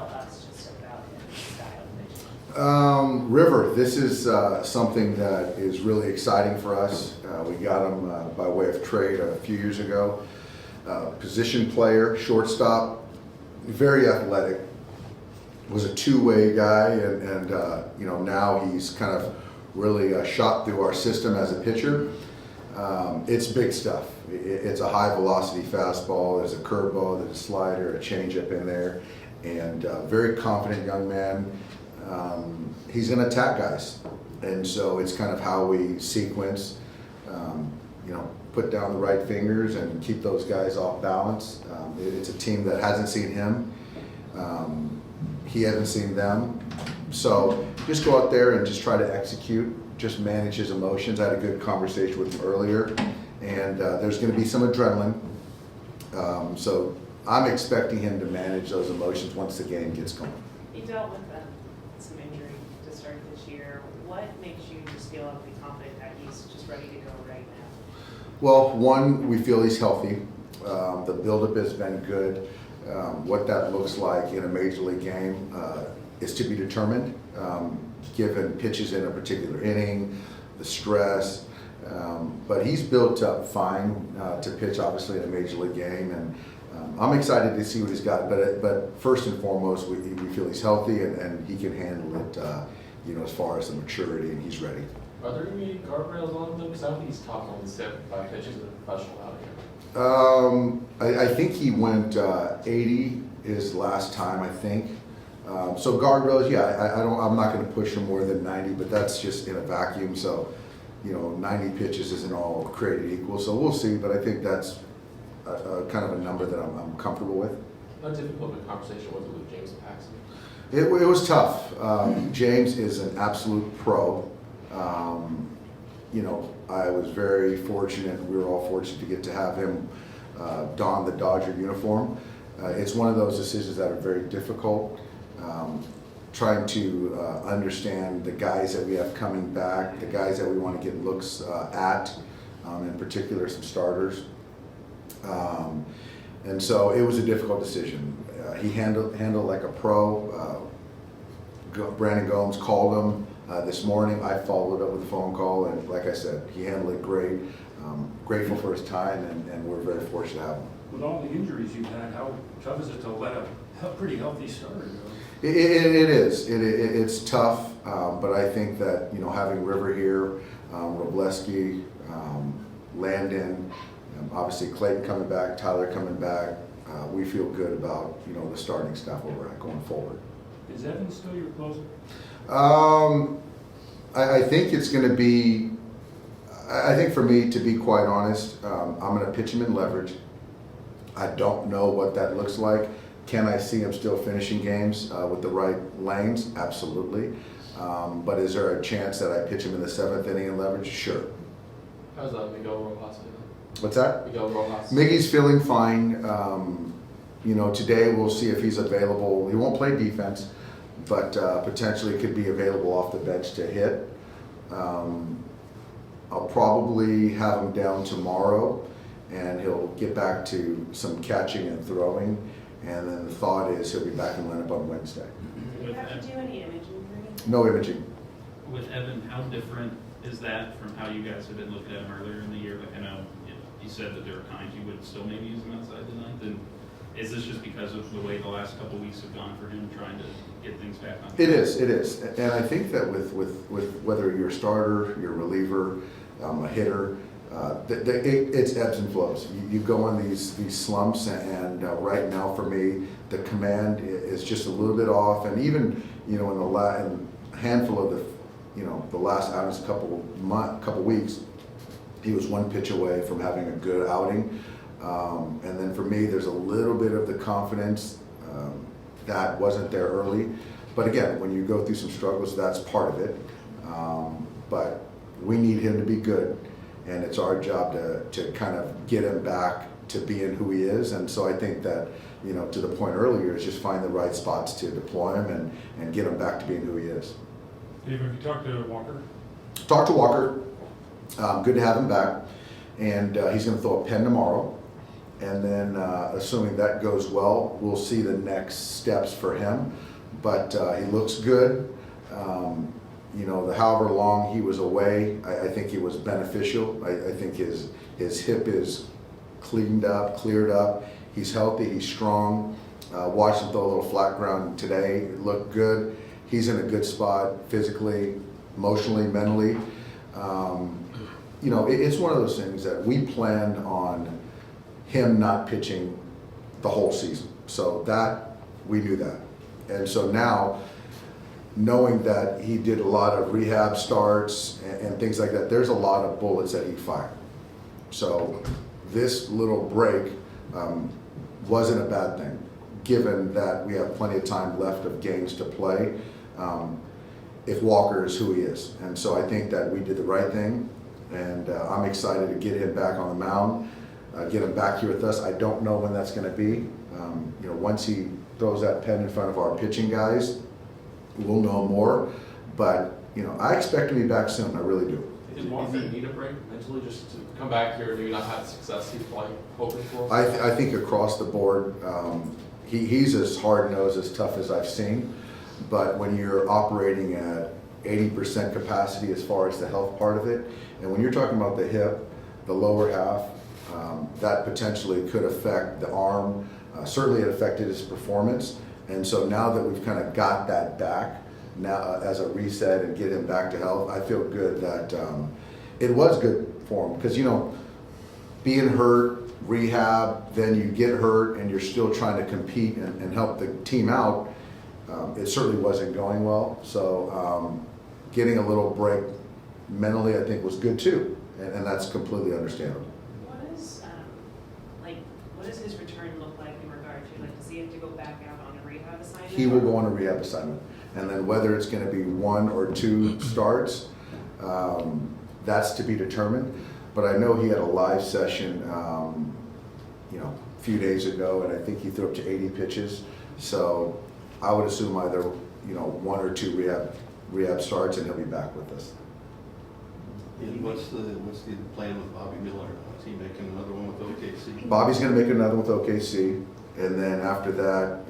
tell us just about his style of pitching? River, this is something that is really exciting for us. We got him by way of trade a few years ago. Position player, shortstop, very athletic. Was a two-way guy, and now he's kind of really shot through our system as a pitcher. It's big stuff. It's a high-velocity fastball. There's a curveball, there's a slider, a changeup in there, and very confident young man. He's going to attack guys, and so it's kind of how we sequence. Put down the right fingers and keep those guys off balance. It's a team that hasn't seen him. He hasn't seen them. So just go out there and just try to execute, just manage his emotions. I had a good conversation with him earlier, and there's going to be some adrenaline. So I'm expecting him to manage those emotions once the game gets going. You dealt with some injury to start this year. What makes you just feel able to be confident that he's just ready to go right now? Well, one, we feel he's healthy. The buildup has been good. What that looks like in a major league game is to be determined, given pitches in a particular inning, the stress. But he's built up fine to pitch, obviously, in a major league game, and I'm excited to see what he's got. But first and foremost, we feel he's healthy and he can handle it, as far as the maturity, and he's ready. Are there any guardrails on him? Because I don't think he's tough on the 75 pitches as a professional out here. I think he went 80 his last time, I think. So guardrails, yeah, I'm not going to push him more than 90, but that's just in a vacuum. So, 90 pitches isn't all created equal. So we'll see, but I think that's a kind of a number that I'm comfortable with. How difficult of a conversation was it with James Paxton? It was tough. James is an absolute pro. I was very fortunate, we were all fortunate to get to have him don the Dodger uniform. It's one of those decisions that are very difficult. Trying to understand the guys that we have coming back, the guys that we want to get looks at, in particular some starters. And so it was a difficult decision. He handled like a pro. Brandon Gomes called him this morning. I followed up with a phone call, and like I said, he handled it great. Grateful for his time, and we're very fortunate to have him. With all the injuries you've had, how tough is it to let a pretty healthy starter go? It is. It's tough, but I think that having River here, Robleski, Landon, obviously Clayton coming back, Tyler coming back, we feel good about the starting staff where we're at going forward. Is Evan still your closer? I think it's going to be. I think for me, to be quite honest, I'm going to pitch him in leverage. I don't know what that looks like. Can I see him still finishing games with the right lanes? Absolutely. But is there a chance that I pitch him in the 7th inning in leverage? Sure. How's Miguel Rojas? What's that? Miguel Rojas. Miggy's feeling fine. Today we'll see if he's available. He won't play defense, but potentially could be available off the bench to hit. I'll probably have him down tomorrow, and he'll get back to some catching and throwing. And then the thought is he'll be back in lineup on Wednesday. Do you have to do any imaging for him? No imaging. With Evan, how different is that from how you guys have been looking at him earlier in the year? Like, I know you said that there are times you would still maybe use him outside the ninth. And is this just because of the way the last couple of weeks have gone for him, trying to get things back on track? It is. And I think that with whether you're a starter, you're a reliever, a hitter, it's ebbs and flows. You go on these slumps, and right now for me, the command is just a little bit off. And even in the handful of the last outings, couple weeks, he was one pitch away from having a good outing. And then for me, there's a little bit of the confidence that wasn't there early. But again, when you go through some struggles, that's part of it. But we need him to be good, and it's our job to kind of get him back to being who he is. And so I think that, to the point earlier, is just find the right spots to deploy him and get him back to being who he is. Dave, have you talked to Walker? Talked to Walker. Good to have him back. And he's going to throw a pen tomorrow. And then, assuming that goes well, we'll see the next steps for him. But he looks good. You know, however long he was away, I think it was beneficial. I think his hip is cleared up. He's healthy, he's strong. Watched him throw a little flat ground today. It looked good. He's in a good spot physically, emotionally, mentally. You know, it's one of those things that we planned on him not pitching the whole season. So that, we knew that. And so now, knowing that he did a lot of rehab starts and things like that, there's a lot of bullets that he fired. So this little break wasn't a bad thing, given that we have plenty of time left of games to play, if Walker is who he is. And so I think that we did the right thing, and I'm excited to get him back on the mound, get him back here with us. I don't know when that's going to be. You know, once he throws that pen in front of our pitching guys, we'll know more. But, you know, I expect to be back soon. I really do. Did Walker need a break mentally just to come back here and maybe not have the success he's like hoping for? I think across the board, he's as hard-nosed, as tough as I've seen. But when you're operating at 80% capacity as far as the health part of it, and when you're talking about the hip, the lower half, that potentially could affect the arm. Certainly it affected his performance. And so now that we've kind of got that back, now as a reset and get him back to health, I feel good that it was good for him. Because, you know, being hurt, rehab, then you get hurt and you're still trying to compete and help the team out, it certainly wasn't going well. So getting a little break mentally, I think, was good too. And that's completely understandable. What does his return look like in regard to, like, does he have to go back out on a rehab assignment? He will go on a rehab assignment. And then whether it's going to be 1 or 2 starts, that's to be determined. But I know he had a live session, you know, a few days ago, and I think he threw up to 80 pitches. So I would assume either, you know, 1 or 2 rehab starts, and he'll be back with us. And what's the plan with Bobby Miller? Is he making another one with OKC? Bobby's going to make another with OKC, and then after that,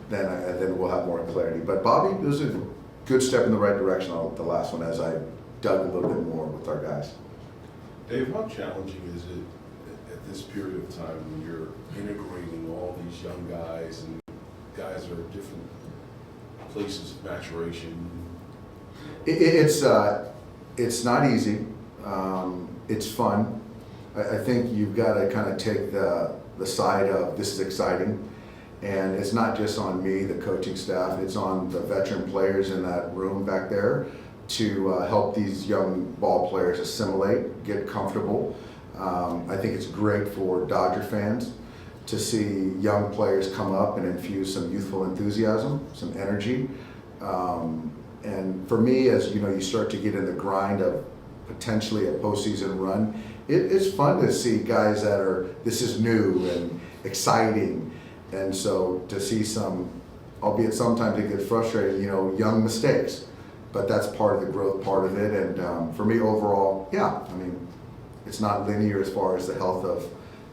then we'll have more clarity. But Bobby was a good step in the right direction on the last one, as I dug a little bit more with our guys. Dave, how challenging is it at this period of time when you're integrating all these young guys and guys are at different places of maturation? It's not easy. It's fun. I think you've got to kind of take the side of this is exciting. And it's not just on me, the coaching staff, it's on the veteran players in that room back there to help these young ball players assimilate, get comfortable. I think it's great for Dodger fans to see young players come up and infuse some youthful enthusiasm, some energy. And for me, as you know, you start to get in the grind of potentially a postseason run, it's fun to see guys that are, this is new and exciting. And so to see some, albeit sometimes it gets frustrating, you know, young mistakes, but that's part of the growth part of it. And for me overall, yeah, I mean, it's not linear as far as the health of,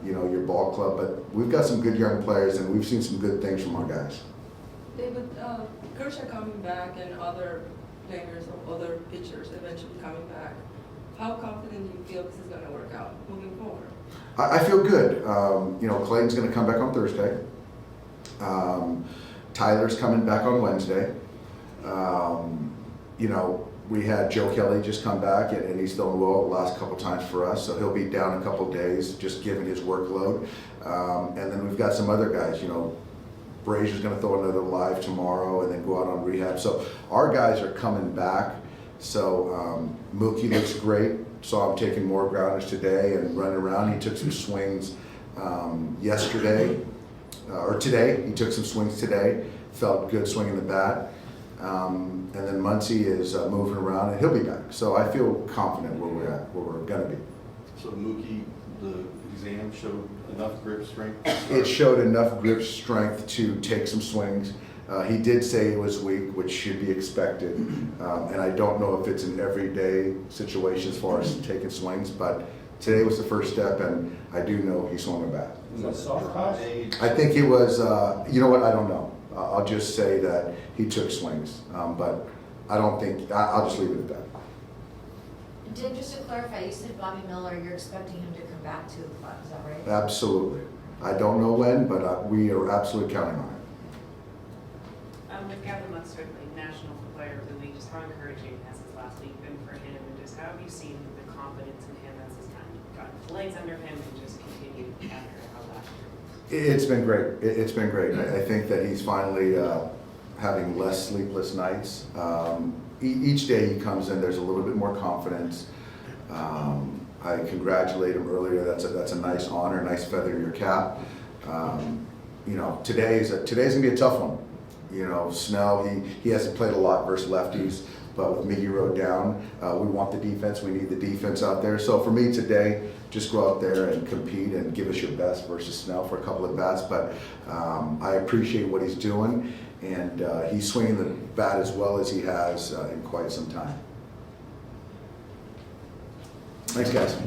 you know, your ball club, but we've got some good young players and we've seen some good things from our guys. David, Kershaw coming back and other players or other pitchers eventually coming back, how confident do you feel this is going to work out moving forward? I feel good. You know, Clayton's going to come back on Thursday. Tyler's coming back on Wednesday. You know, we had Joe Kelly just come back, and he's throwing well the last couple times for us, so he'll be down a couple days just given his workload. And then we've got some other guys, you know, Brazier's going to throw another live tomorrow and then go out on rehab. So our guys are coming back. So Mookie looks great. Saw him taking more grounders today and running around. He took some swings yesterday, or today. He took some swings today. Felt good swinging the bat. And then Muncy is moving around, and he'll be back. So I feel confident where we're at, where we're going to be. So Mookie, the exam showed enough grip strength? It showed enough grip strength to take some swings. He did say it was weak, which should be expected. And I don't know if it's an everyday situation as far as taking swings, but today was the first step, and I do know he swung a bat. Is that soft toss? I think it was, you know what, I don't know. I'll just say that he took swings, but I don't think, I'll just leave it at that. Tim, just to clarify, you said Bobby Miller, you're expecting him to come back to the club, is that right? Absolutely. I don't know when, but we are absolutely counting on it. With Gavin Munster, like National Player of the Week, just how encouraging has his last week been for him, and just how have you seen the confidence in him as he's kind of gotten legs under him and just continued after how last year? It's been great. It's been great. I think that he's finally having less sleepless nights. Each day he comes in, there's a little bit more confidence. I congratulate him earlier. That's a nice honor, nice feather in your cap. You know, today's gonna be a tough one. You know, Snell, he hasn't played a lot versus lefties, but with Miggy Road down, we want the defense. We need the defense out there. So for me today, just go out there and compete and give us your best versus Snell for a couple of bats. But I appreciate what he's doing, and he's swinging the bat as well as he has in quite some time. Thanks, guys.